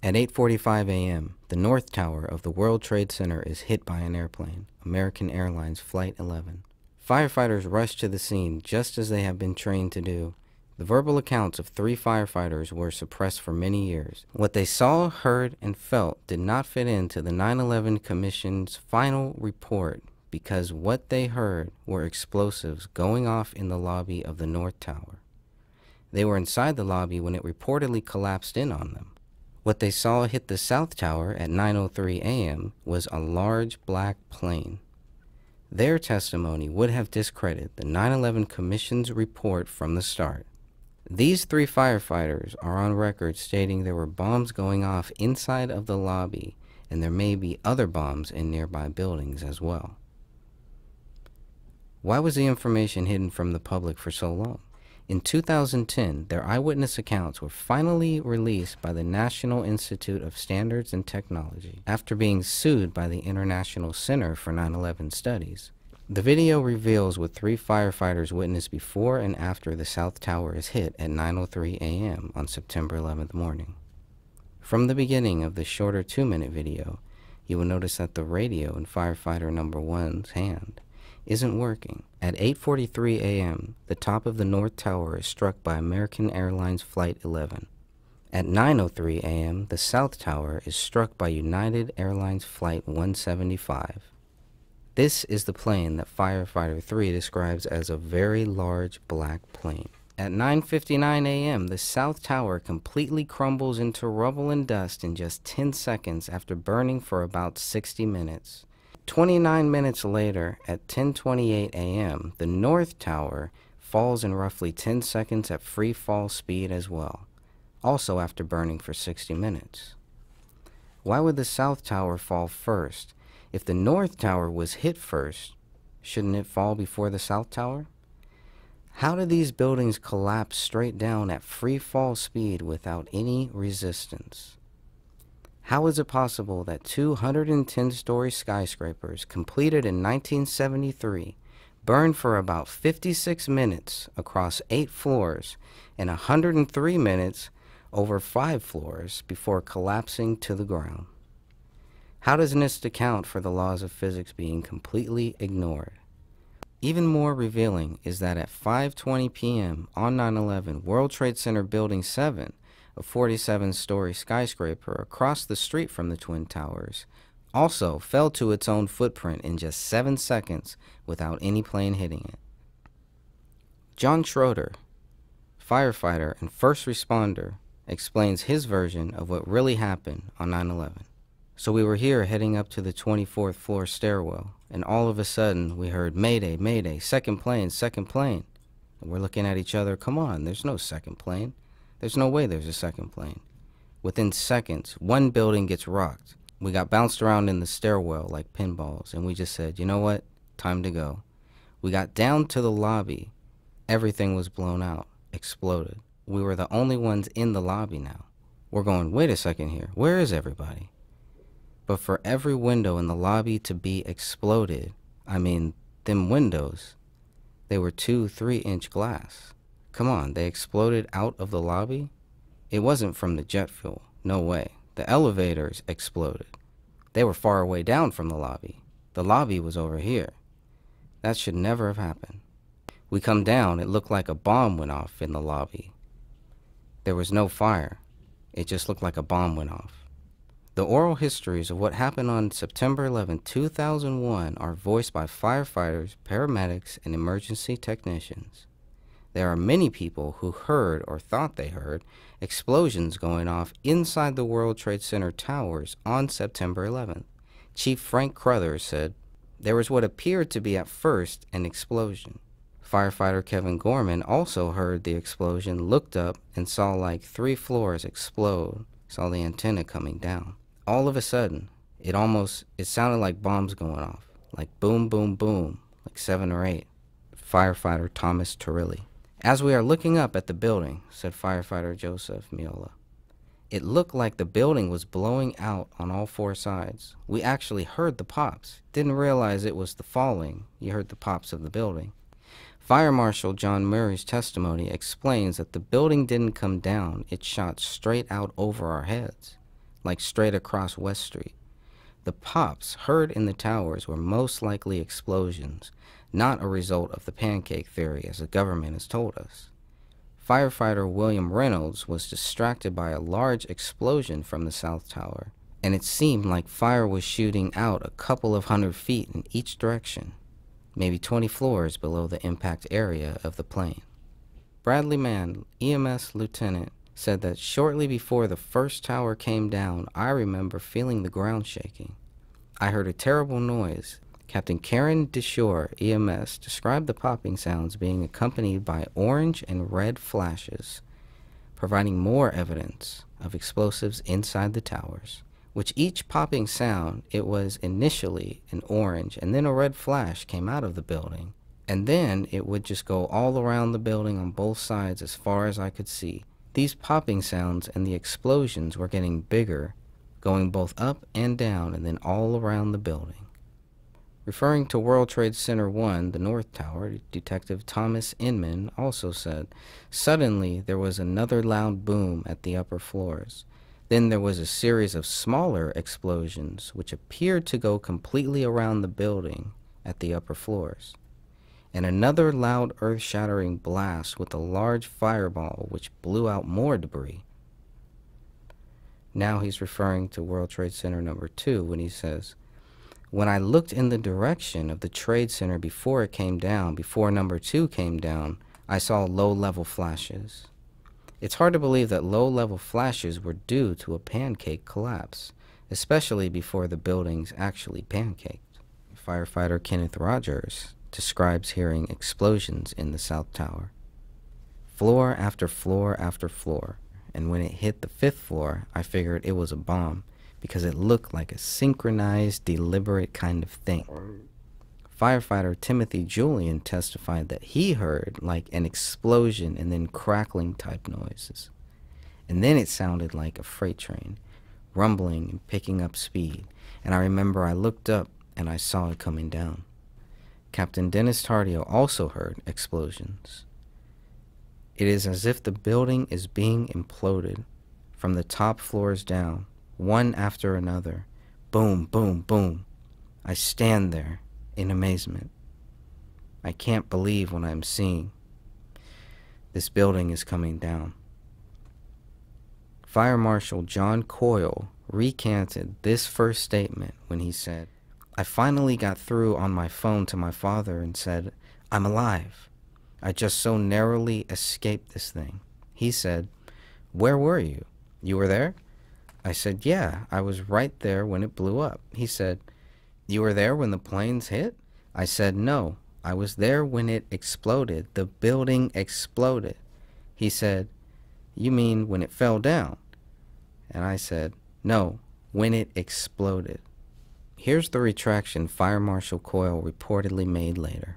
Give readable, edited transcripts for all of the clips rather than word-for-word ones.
At 8:45 a.m., the North Tower of the World Trade Center is hit by an airplane, American Airlines Flight 11. Firefighters rush to the scene just as they have been trained to do. The verbal accounts of 3 firefighters were suppressed for many years. What they saw, heard, and felt did not fit into the 9/11 Commission's final report because what they heard were explosives going off in the lobby of the North Tower. They were inside the lobby when it reportedly collapsed in on them. What they saw hit the South Tower at 9:03 a.m. was a large black plane. Their testimony would have discredited the 9/11 Commission's report from the start. These 3 firefighters are on record stating there were bombs going off inside of the lobby, and there may be other bombs in nearby buildings as well. Why was the information hidden from the public for so long? In 2010, their eyewitness accounts were finally released by the National Institute of Standards and Technology after being sued by the International Center for 9/11 Studies. The video reveals what 3 firefighters witnessed before and after the South Tower is hit at 9:03 a.m. on September 11th morning. From the beginning of the shorter 2-minute video, you will notice that the radio in firefighter number 1's hand isn't working. At 8:43 a.m., the top of the North Tower is struck by American Airlines Flight 11. At 9:03 a.m., the South Tower is struck by United Airlines Flight 175. This is the plane that Firefighter 3 describes as a very large black plane. At 9:59 a.m., the South Tower completely crumbles into rubble and dust in just 10 seconds after burning for about 60 minutes. 29 minutes later, at 10:28 a.m., the North Tower falls in roughly 10 seconds at free fall speed as well, also after burning for 60 minutes. Why would the South Tower fall first? If the North Tower was hit first, shouldn't it fall before the South Tower? How did these buildings collapse straight down at free fall speed without any resistance? How is it possible that 210-story skyscrapers completed in 1973 burned for about 56 minutes across 8 floors and 103 minutes over 5 floors before collapsing to the ground? How does NIST account for the laws of physics being completely ignored? Even more revealing is that at 5:20 p.m. on 9/11, World Trade Center Building 7, a 47-story skyscraper across the street from the Twin Towers, also fell to its own footprint in just 7 seconds without any plane hitting it. John Schroeder, firefighter and first responder, explains his version of what really happened on 9/11. So we were here heading up to the 24th floor stairwell, and all of a sudden we heard, "Mayday, mayday, second plane, second plane." And we're looking at each other, come on, there's no second plane. There's no way there's a second plane. Within seconds, one building gets rocked. We got bounced around in the stairwell like pinballs, and we just said, you know what, time to go. We got down to the lobby. Everything was blown out, exploded. We were the only ones in the lobby now. We're going, wait a second here, where is everybody? But for every window in the lobby to be exploded, I mean, them windows, they were 2-3-inch glass. Come on, they exploded out of the lobby? It wasn't from the jet fuel, no way. The elevators exploded. They were far away down from the lobby. The lobby was over here. That should never have happened. We come down, it looked like a bomb went off in the lobby. There was no fire. It just looked like a bomb went off. The oral histories of what happened on September 11, 2001 are voiced by firefighters, paramedics, and emergency technicians. There are many people who heard or thought they heard explosions going off inside the World Trade Center towers on September 11th. Chief Frank Crothers said, "There was what appeared to be at first an explosion." Firefighter Kevin Gorman also heard the explosion, looked up, and saw like 3 floors explode, saw the antenna coming down. All of a sudden, it sounded like bombs going off, like boom, boom, boom, like 7 or 8. Firefighter Thomas Turilli. "As we are looking up at the building," said firefighter Joseph Miola, "it looked like the building was blowing out on all 4 sides. We actually heard the pops. Didn't realize it was the falling. You heard the pops of the building." Fire Marshal John Murray's testimony explains that the building didn't come down. It shot straight out over our heads, like straight across West Street. The pops heard in the towers were most likely explosions, not a result of the pancake theory as the government has told us. Firefighter William Reynolds was distracted by a large explosion from the South Tower, and it seemed like fire was shooting out a couple of 100 feet in each direction, maybe 20 floors below the impact area of the plane. Bradley Mann, EMS lieutenant, said that shortly before the first tower came down, I remember feeling the ground shaking. I heard a terrible noise. Captain Karen DeShore, EMS, described the popping sounds being accompanied by orange and red flashes, providing more evidence of explosives inside the towers. With each popping sound, it was initially an orange and then a red flash came out of the building, and then it would just go all around the building on both sides as far as I could see. These popping sounds and the explosions were getting bigger, going both up and down and then all around the building. Referring to World Trade Center 1, the North Tower, Detective Thomas Inman also said, "Suddenly there was another loud boom at the upper floors. Then there was a series of smaller explosions which appeared to go completely around the building at the upper floors, and another loud earth-shattering blast with a large fireball which blew out more debris." Now he's referring to World Trade Center number 2 when he says, "When I looked in the direction of the Trade Center before it came down, before number 2 came down, I saw low-level flashes. It's hard to believe that low-level flashes were due to a pancake collapse, especially before the buildings actually pancaked." Firefighter Kenneth Rogers describes hearing explosions in the South Tower. "Floor after floor after floor, and when it hit the 5th floor, I figured it was a bomb, because it looked like a synchronized, deliberate kind of thing." Firefighter Timothy Julian testified that he heard like an explosion and then crackling type noises. And then it sounded like a freight train, rumbling and picking up speed, and I remember I looked up and I saw it coming down. Captain Dennis Tardio also heard explosions. "It is as if the building is being imploded from the top floors down, one after another. Boom, boom, boom. I stand there in amazement. I can't believe what I'm seeing. This building is coming down." Fire Marshal John Coyle recanted this first statement when he said, "I finally got through on my phone to my father and said, 'I'm alive. I just so narrowly escaped this thing.' He said, 'Where were you? You were there?' I said, 'Yeah, I was right there when it blew up.' He said, 'You were there when the planes hit?' I said, 'No, I was there when it exploded. The building exploded.' He said, 'You mean when it fell down?' And I said, 'No, when it exploded.'" Here's the retraction Fire Marshal Coyle reportedly made later.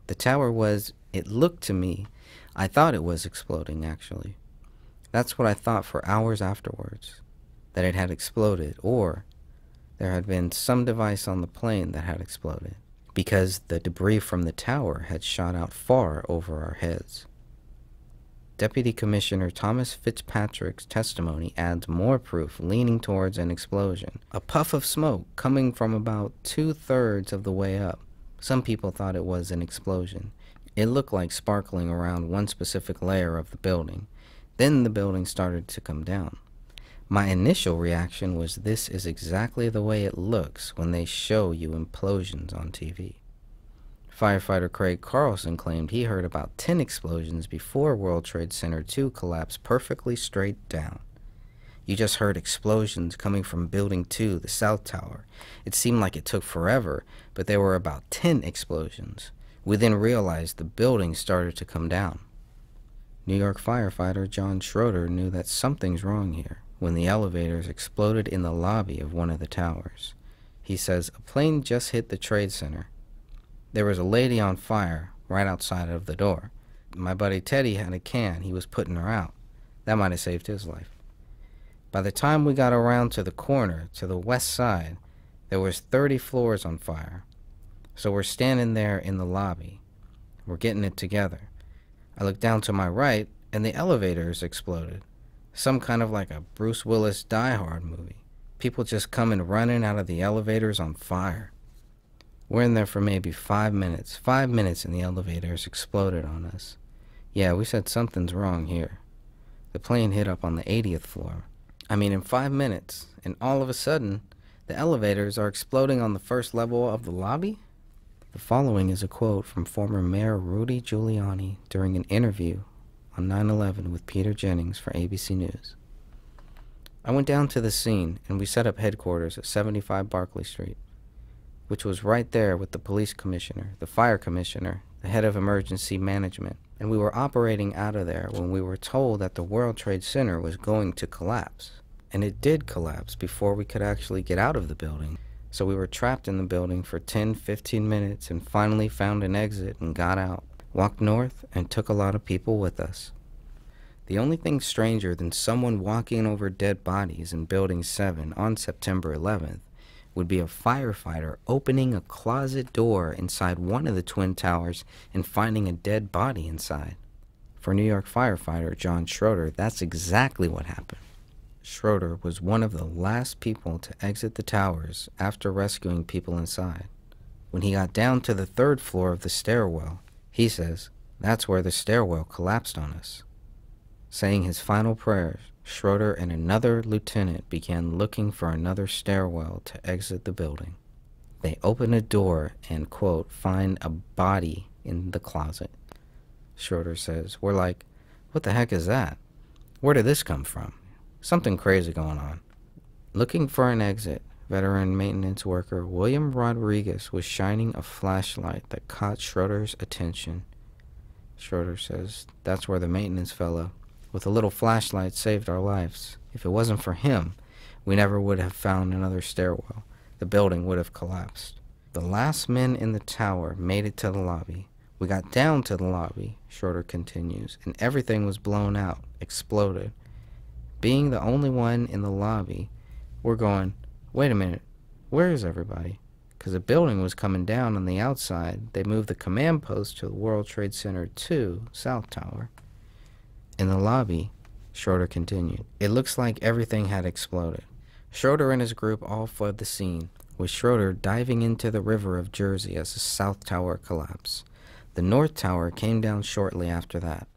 "The tower was, it looked to me, I thought it was exploding actually. That's what I thought for hours afterwards, that it had exploded, or there had been some device on the plane that had exploded, because the debris from the tower had shot out far over our heads." Deputy Commissioner Thomas Fitzpatrick's testimony adds more proof leaning towards an explosion. "A puff of smoke coming from about 2/3 of the way up. Some people thought it was an explosion. It looked like sparkling around one specific layer of the building. Then the building started to come down. My initial reaction was, this is exactly the way it looks when they show you implosions on TV." Firefighter Craig Carlson claimed he heard about 10 explosions before World Trade Center 2 collapsed perfectly straight down. "You just heard explosions coming from Building 2, the South Tower. It seemed like it took forever, but there were about 10 explosions. We then realized the building started to come down." New York firefighter John Schroeder knew that something's wrong here when the elevators exploded in the lobby of one of the towers. He says, "A plane just hit the Trade Center. There was a lady on fire right outside of the door. My buddy Teddy had a can. He was putting her out. That might have saved his life. By the time we got around to the corner, to the west side, there was 30 floors on fire. So we're standing there in the lobby. We're getting it together. I look down to my right, and the elevators exploded. Some kind of like a Bruce Willis Die Hard movie. People just coming running out of the elevators on fire. We're in there for maybe 5 minutes. 5 minutes and the elevators exploded on us. Yeah, we said something's wrong here. The plane hit up on the 80th floor. I mean, in 5 minutes, and all of a sudden, the elevators are exploding on the first level of the lobby? The following is a quote from former Mayor Rudy Giuliani during an interview on 9/11 with Peter Jennings for ABC News. I went down to the scene and we set up headquarters at 75 Barclay Street, which was right there with the police commissioner, the fire commissioner, the head of emergency management, and we were operating out of there when we were told that the World Trade Center was going to collapse. And it did collapse before we could actually get out of the building. So we were trapped in the building for 10-15 minutes and finally found an exit and got out, walked north, and took a lot of people with us. The only thing stranger than someone walking over dead bodies in Building 7 on September 11th would be a firefighter opening a closet door inside one of the Twin Towers and finding a dead body inside. For New York firefighter John Schroeder, that's exactly what happened. Schroeder was one of the last people to exit the towers after rescuing people inside. When he got down to the 3rd floor of the stairwell, he says, that's where the stairwell collapsed on us. Saying his final prayers, Schroeder and another lieutenant began looking for another stairwell to exit the building. They opened a door and, quote, find a body in the closet. Schroeder says, we're like, what the heck is that? Where did this come from? Something crazy going on. Looking for an exit, veteran maintenance worker William Rodriguez was shining a flashlight that caught Schroeder's attention. Schroeder says, that's where the maintenance fella with a little flashlight saved our lives. If it wasn't for him, we never would have found another stairwell. The building would have collapsed. The last men in the tower made it to the lobby. We got down to the lobby, Schroeder continues, and everything was blown out, exploded. Being the only one in the lobby, we're going, wait a minute, where is everybody? Because the building was coming down on the outside. They moved the command post to the World Trade Center 2, South Tower. In the lobby, Schroeder continued, it looks like everything had exploded. Schroeder and his group all fled the scene, with Schroeder diving into the river of Jersey as the South Tower collapsed. The North Tower came down shortly after that.